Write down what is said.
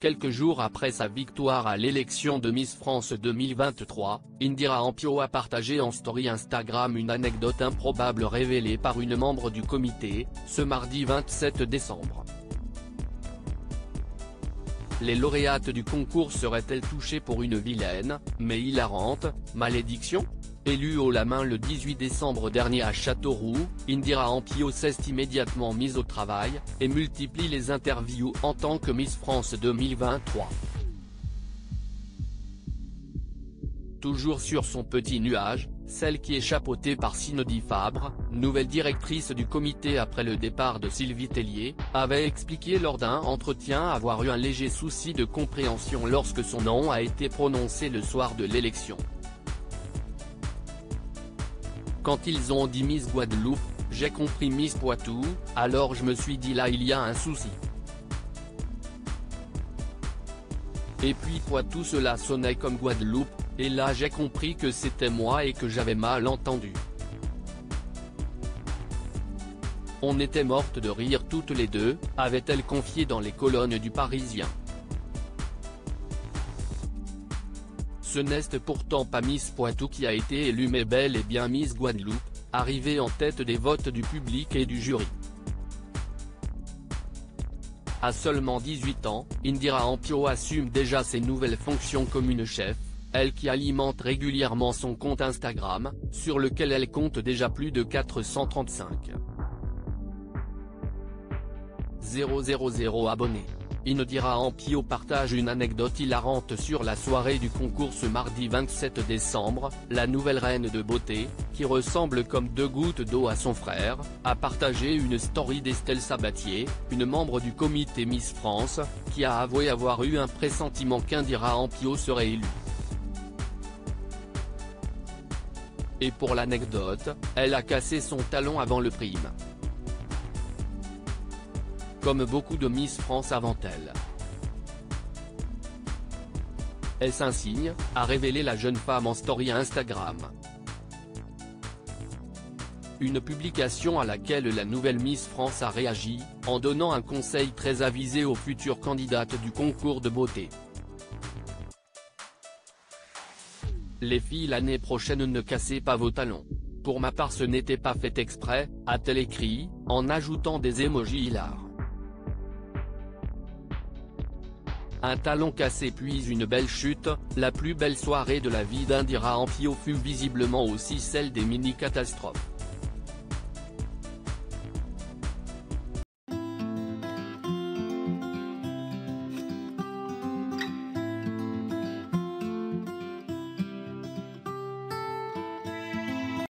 Quelques jours après sa victoire à l'élection de Miss France 2023, Indira Ampio a partagé en story Instagram une anecdote improbable révélée par une membre du comité, ce mardi 27 décembre. Les lauréates du concours seraient-elles touchées pour une vilaine, mais hilarante, malédiction ? Élue haut la main le 18 décembre dernier à Châteauroux, Indira Ampio s'est immédiatement mise au travail, et multiplie les interviews en tant que Miss France 2023. Toujours sur son petit nuage, celle qui est chapeautée par Cindy Fabre, nouvelle directrice du comité après le départ de Sylvie Tellier, avait expliqué lors d'un entretien avoir eu un léger souci de compréhension lorsque son nom a été prononcé le soir de l'élection. Quand ils ont dit Miss Guadeloupe, j'ai compris Miss Poitou, alors je me suis dit là il y a un souci. Et puis Poitou cela sonnait comme Guadeloupe, et là j'ai compris que c'était moi et que j'avais mal entendu. On était mortes de rire toutes les deux, avait-elle confié dans les colonnes du Parisien. Ce n'est pourtant pas Miss Poitou qui a été élue mais bel et bien Miss Guadeloupe, arrivée en tête des votes du public et du jury. À seulement 18 ans, Indira Ampio assume déjà ses nouvelles fonctions comme une chef, elle qui alimente régulièrement son compte Instagram, sur lequel elle compte déjà plus de 435 000 abonnés. Indira Ampio partage une anecdote hilarante sur la soirée du concours ce mardi 27 décembre, la nouvelle reine de beauté, qui ressemble comme deux gouttes d'eau à son frère, a partagé une story d'Estelle Sabatier, une membre du comité Miss France, qui a avoué avoir eu un pressentiment qu'Indira Ampio serait élue. Et pour l'anecdote, elle a cassé son talon avant le prime. Comme beaucoup de Miss France avant elle. Est-ce un signe, a révélé la jeune femme en story Instagram. Une publication à laquelle la nouvelle Miss France a réagi, en donnant un conseil très avisé aux futures candidates du concours de beauté. Les filles l'année prochaine ne cassez pas vos talons. Pour ma part ce n'était pas fait exprès, a-t-elle écrit, en ajoutant des émojis hilars. Un talon cassé puis une belle chute, la plus belle soirée de la vie d'Indira Ampio fut visiblement aussi celle des mini-catastrophes.